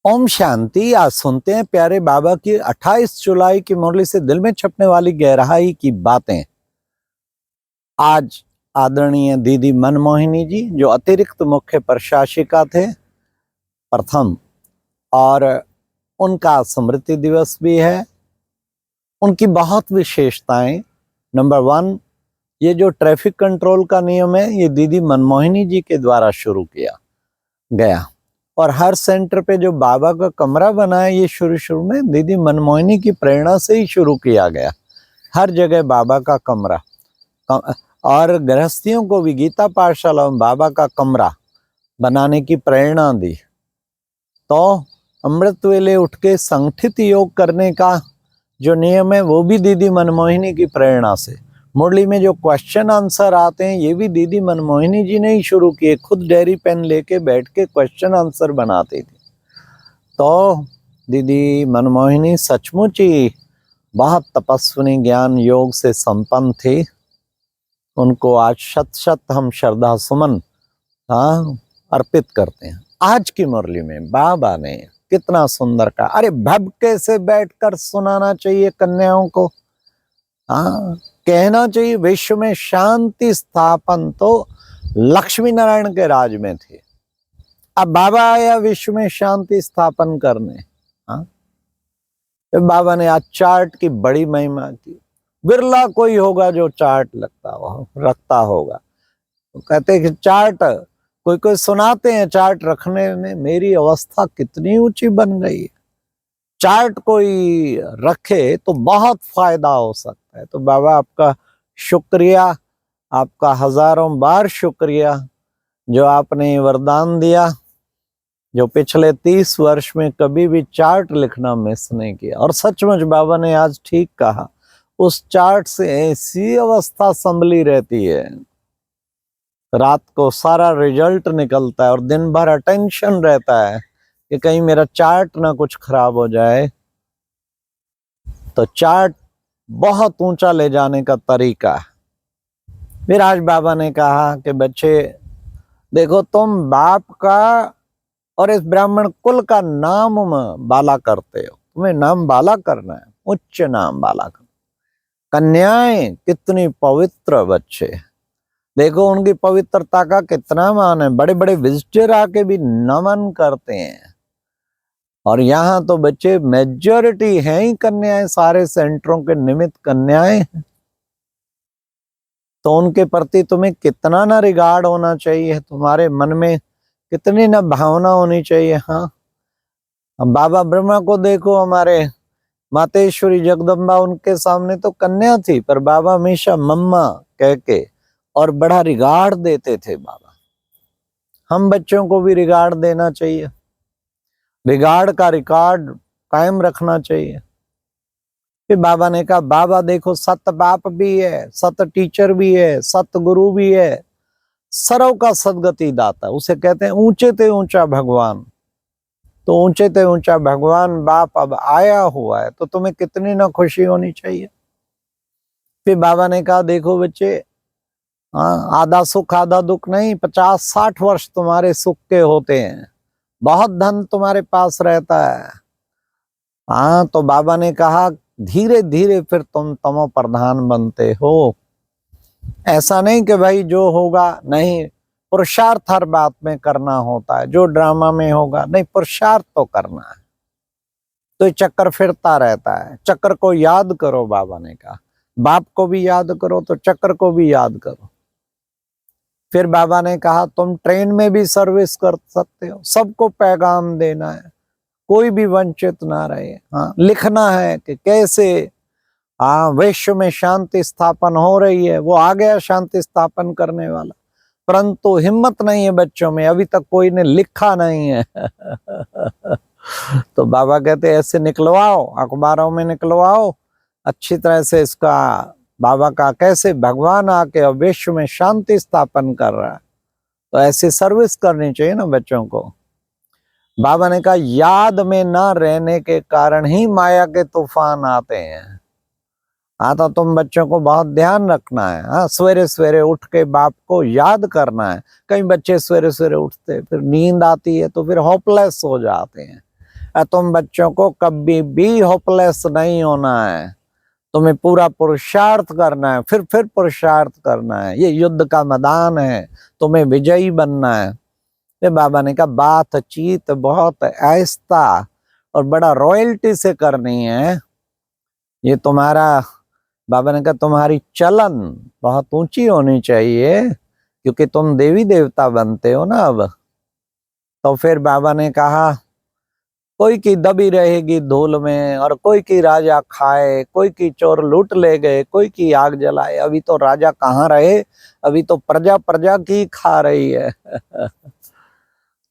ओम शांति। आज सुनते हैं प्यारे बाबा की 28 जुलाई की मुरली से दिल में छपने वाली गहराई की बातें। आज आदरणीय दीदी मनमोहिनी जी, जो अतिरिक्त मुख्य प्रशासिका थे प्रथम, और उनका स्मृति दिवस भी है। उनकी बहुत विशेषताएं। नंबर 1, ये जो ट्रैफिक कंट्रोल का नियम है, ये दीदी मनमोहिनी जी के द्वारा शुरू किया गया। और हर सेंटर पे जो बाबा का कमरा बना है, ये शुरू में दीदी मनमोहिनी की प्रेरणा से ही शुरू किया गया। हर जगह बाबा का कमरा, और गृहस्थियों को भी गीता पाठशाला में बाबा का कमरा बनाने की प्रेरणा दी। तो अमृत वेले उठ के संगठित योग करने का जो नियम है, वो भी दीदी मनमोहिनी की प्रेरणा से। मुरली में जो क्वेश्चन आंसर आते हैं, ये भी दीदी मनमोहिनी जी ने ही शुरू किए। खुद डायरी पेन लेके बैठ के क्वेश्चन आंसर बनाती थी। तो दीदी मनमोहिनी सचमुच ही बहुत तपस्विनी, ज्ञान योग से संपन्न थी। उनको आज शत शत हम श्रद्धा सुमन अर्पित करते हैं। आज की मुरली में बाबा ने कितना सुंदर कहा। अरे भबके से बैठकर सुनाना चाहिए कन्याओं को। कहना चाहिए विश्व में शांति स्थापन तो लक्ष्मी नारायण के राज में थी। अब बाबा आया विश्व में शांति स्थापन करने। तो बाबा ने आज चार्ट की बड़ी महिमा की। बिरला कोई होगा जो चार्ट रखता होगा। तो कहते हैं कि चार्ट कोई सुनाते हैं, चार्ट रखने में मेरी अवस्था कितनी ऊंची बन गई है। चार्ट कोई रखे तो बहुत फायदा हो सकता है। तो बाबा आपका शुक्रिया, आपका हजारों बार शुक्रिया, जो आपने वरदान दिया, जो पिछले 30 वर्ष में कभी भी चार्ट लिखना मिस नहीं किया। और सचमुच बाबा ने आज ठीक कहा, उस चार्ट से ऐसी अवस्था संभली रहती है, रात को सारा रिजल्ट निकलता है और दिन भर अटेंशन रहता है कि कहीं मेरा चार्ट ना कुछ खराब हो जाए। तो चार्ट बहुत ऊंचा ले जाने का तरीका है। फिर आज बाबा ने कहा कि बच्चे देखो, तुम बाप का और इस ब्राह्मण कुल का नाम बाला करते हो। तुम्हें नाम बाला करना है, उच्च नाम बाला करना। कन्याएं कितनी पवित्र बच्चे, देखो उनकी पवित्रता का कितना मान है। बड़े बड़े विजिटर आके भी नमन करते हैं। और यहाँ तो बच्चे मेजॉरिटी हैं ही कन्याएं, सारे सेंटरों के निमित्त कन्याएं हैं। तो उनके प्रति तुम्हें कितना ना रिगार्ड होना चाहिए, तुम्हारे मन में कितनी ना भावना होनी चाहिए। अब बाबा ब्रह्मा को देखो, हमारे मातेश्वरी जगदम्बा, उनके सामने तो कन्या थी, पर बाबा हमेशा मम्मा कह के और बड़ा रिगार्ड देते थे बाबा। हम बच्चों को भी रिगार्ड देना चाहिए, रिगार्ड का रिकॉर्ड कायम रखना चाहिए। फिर बाबा ने कहा, बाबा देखो सत बाप भी है, सत टीचर भी है, सत गुरु भी है, सर्व का सदगति दाता, उसे कहते हैं ऊंचे ते ऊंचा भगवान। तो ऊंचे ते ऊंचा भगवान बाप अब आया हुआ है, तो तुम्हें कितनी ना खुशी होनी चाहिए। फिर बाबा ने कहा, देखो बच्चे, आधा सुख आधा दुख नहीं, 50-60 वर्ष तुम्हारे सुख के होते हैं, बहुत धन तुम्हारे पास रहता है। तो बाबा ने कहा, धीरे धीरे फिर तुम तमो प्रधान बनते हो। ऐसा नहीं कि भाई जो होगा, नहीं, पुरुषार्थ हर बात में करना होता है। जो ड्रामा में होगा, नहीं, पुरुषार्थ तो करना है। तो ये चक्कर फिरता रहता है। चक्कर को याद करो, बाबा ने कहा, बाप को भी याद करो तो चक्र को भी याद करो। फिर बाबा ने कहा, तुम ट्रेन में भी सर्विस कर सकते हो, सबको पैगाम देना है, कोई भी वंचित ना रहे। लिखना है कि कैसे विश्व में शांति स्थापन हो रही है। वो आ गया शांति स्थापन करने वाला, परंतु हिम्मत नहीं है बच्चों में, अभी तक कोई ने लिखा नहीं है। तो बाबा कहते ऐसे निकलवाओ, अखबारों में निकलवाओ अच्छी तरह से इसका, बाबा का कैसे भगवान आके विश्व में शांति स्थापन कर रहा है। तो ऐसी सर्विस करनी चाहिए ना बच्चों को। बाबा ने कहा, याद में ना रहने के कारण ही माया के तूफान आते हैं। तो तुम बच्चों को बहुत ध्यान रखना है। सवेरे सवेरे उठ के बाप को याद करना है। कई बच्चे सवेरे सवेरे उठते, फिर नींद आती है तो फिर होपलेस हो जाते हैं तुम बच्चों को कभी भी होपलेस नहीं होना है, तुम्हें पूरा पुरुषार्थ करना है, फिर पुरुषार्थ करना है। ये युद्ध का मैदान है, तुम्हें विजयी बनना है। फिर बाबा ने कहा बातचीत बहुत आहिस्ता और बड़ा रॉयल्टी से करनी है। ये तुम्हारा, बाबा ने कहा तुम्हारी चलन बहुत ऊंची होनी चाहिए, क्योंकि तुम देवी देवता बनते हो ना अब। तो फिर बाबा ने कहा कोई की दबी रहेगी धूल में, और कोई की राजा खाए, कोई की चोर लूट ले गए, कोई की आग जलाए। अभी तो राजा कहाँ रहे, अभी तो प्रजा प्रजा की खा रही है।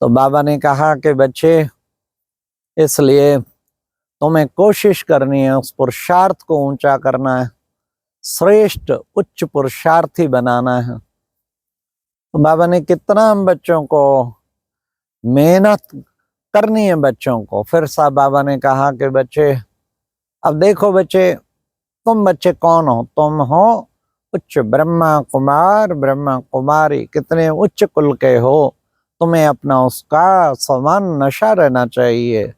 तो बाबा ने कहा कि बच्चे, इसलिए तुम्हें कोशिश करनी है, उस पुरुषार्थ को ऊंचा करना है, श्रेष्ठ उच्च पुरुषार्थी बनाना है। तो बाबा ने कितना हम बच्चों को मेहनत करनी है बच्चों को। फिर साहब बाबा ने कहा कि बच्चे, अब देखो बच्चे, तुम बच्चे कौन हो? तुम हो उच्च ब्रह्मा कुमार, ब्रह्मा कुमारी, कितने उच्च कुल के हो, तुम्हें अपना उसका समान नशा रहना चाहिए।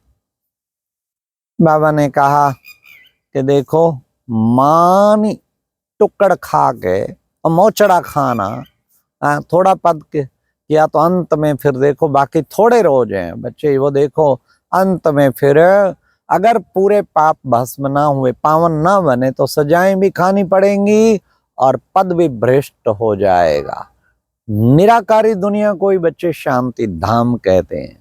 बाबा ने कहा कि देखो, मानी टुकड़ खा के और मोचड़ा खाना, थोड़ा पद के किया तो अंत में फिर देखो बाकी थोड़े रोज हैं बच्चे, वो देखो अंत में फिर अगर पूरे पाप भस्म ना हुए, पावन ना बने, तो सजाएं भी खानी पड़ेंगी और पद भी भ्रष्ट हो जाएगा। निराकारी दुनिया को ही बच्चे शांति धाम कहते हैं।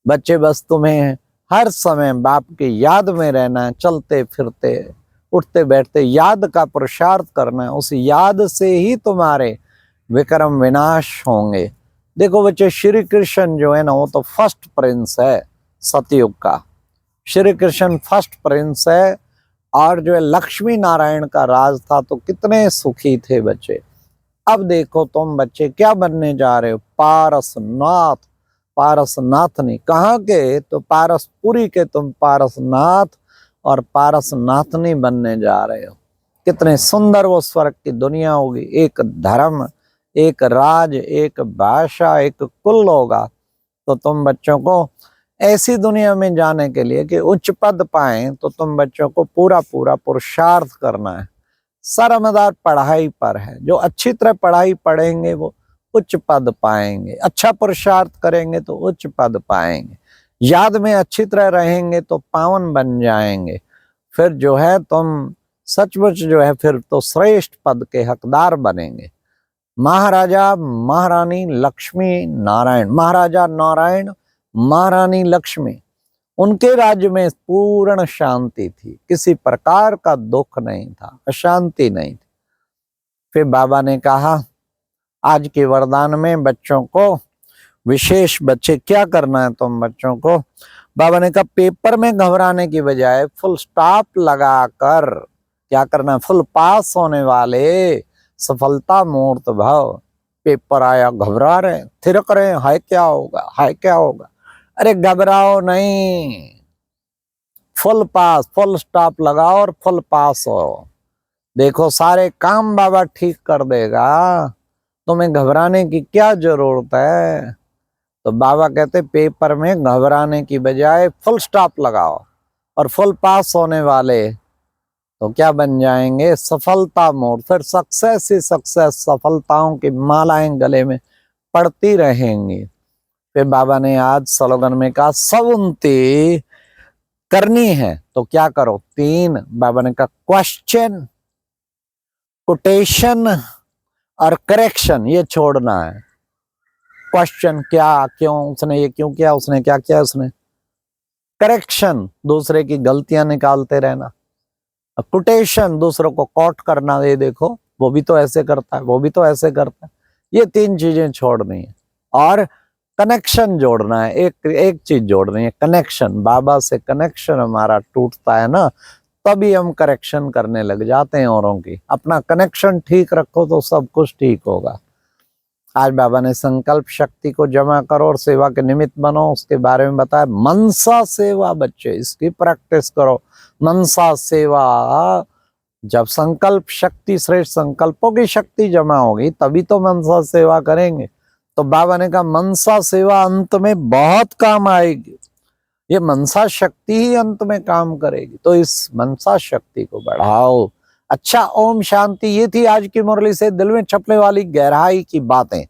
बच्चे बस तुम्हें हर समय बाप की याद में रहना है, चलते फिरते उठते बैठते याद का पुरुषार्थ करना है। उस याद से ही तुम्हारे विक्रम विनाश होंगे। देखो बच्चे, श्री कृष्ण जो है ना, वो तो फर्स्ट प्रिंस है सतयुग का। श्री कृष्ण फर्स्ट प्रिंस है, और जो है लक्ष्मी नारायण का राज था, तो कितने सुखी थे बच्चे। अब देखो तुम बच्चे क्या बनने जा रहे हो? पारसनाथ। पारसनाथ नहीं, कहाँ के? तो पारसपुरी के तुम पारसनाथ और पारसनाथनी बनने जा रहे हो। कितने सुंदर वो स्वर्ग की दुनिया होगी। एक धर्म, एक राज, एक भाषा, एक कुल होगा। तो तुम बच्चों को ऐसी दुनिया में जाने के लिए कि उच्च पद पाएं, तो तुम बच्चों को पूरा पूरा पुरुषार्थ करना है। सरमदार पढ़ाई पर है। जो अच्छी तरह पढ़ाई पढ़ेंगे वो उच्च पद पाएंगे, अच्छा पुरुषार्थ करेंगे तो उच्च पद पाएंगे, याद में अच्छी तरह रहेंगे तो पावन बन जाएंगे। फिर जो है तुम सचमुच जो है फिर तो श्रेष्ठ पद के हकदार बनेंगे। महाराजा महारानी लक्ष्मी नारायण, महाराजा नारायण, महारानी लक्ष्मी, उनके राज्य में पूर्ण शांति थी, किसी प्रकार का दुख नहीं था, अशांति नहीं थी। फिर बाबा ने कहा आज के वरदान में बच्चों को विशेष, बच्चे क्या करना है तुम बच्चों को? बाबा ने कहा पेपर में घबराने की बजाय फुल स्टॉप लगाकर क्या करना है? फुल पास होने वाले सफलता मूर्त भव। पेपर आया, घबरा रहे, थिरक रहे, हाय क्या होगा, हाय क्या होगा। अरे घबराओ नहीं, फुल पास, फुल स्टॉप लगाओ और फुल पास हो। देखो सारे काम बाबा ठीक कर देगा, तुम्हें घबराने की क्या जरूरत है। तो बाबा कहते पेपर में घबराने की बजाय फुल स्टॉप लगाओ, और फुल पास होने वाले तो क्या बन जाएंगे? सफलता मोड़। फिर सक्सेस ही सक्सेस, सफलताओं की मालाएं गले में पड़ती रहेंगी। फिर बाबा ने आज स्लोगन में कहा सब उन्नति करनी है तो क्या करो? 3 बाबा ने कहा क्वेश्चन, कोटेशन और करेक्शन, ये छोड़ना है। क्वेश्चन, क्या, क्यों, उसने ये क्यों किया, उसने क्या किया, उसने। करेक्शन, दूसरे की गलतियां निकालते रहना। कोटेशन, दूसरों को कोट करना, ये देखो वो भी तो ऐसे करता है, वो भी तो ऐसे करता है। ये 3 चीजें छोड़नी है। और कनेक्शन जोड़ना है, एक चीज जोड़नी है, कनेक्शन। बाबा से कनेक्शन हमारा टूटता है ना, तभी हम करेक्शन करने लग जाते हैं औरों की। अपना कनेक्शन ठीक रखो तो सब कुछ ठीक होगा। आज बाबा ने संकल्प शक्ति को जमा करो और सेवा के निमित्त बनो, उसके बारे में बताया। मनसा सेवा बच्चे, इसकी प्रैक्टिस करो। मनसा सेवा, जब संकल्प शक्ति, श्रेष्ठ संकल्पों की शक्ति जमा होगी तभी तो मनसा सेवा करेंगे। तो बाबा ने कहा मनसा सेवा अंत में बहुत काम आएगी। ये मनसा शक्ति ही अंत में काम करेगी। तो इस मनसा शक्ति को बढ़ाओ। अच्छा, ओम शांति। ये थी आज की मुरली से दिल में छपने वाली गहराई की बातें।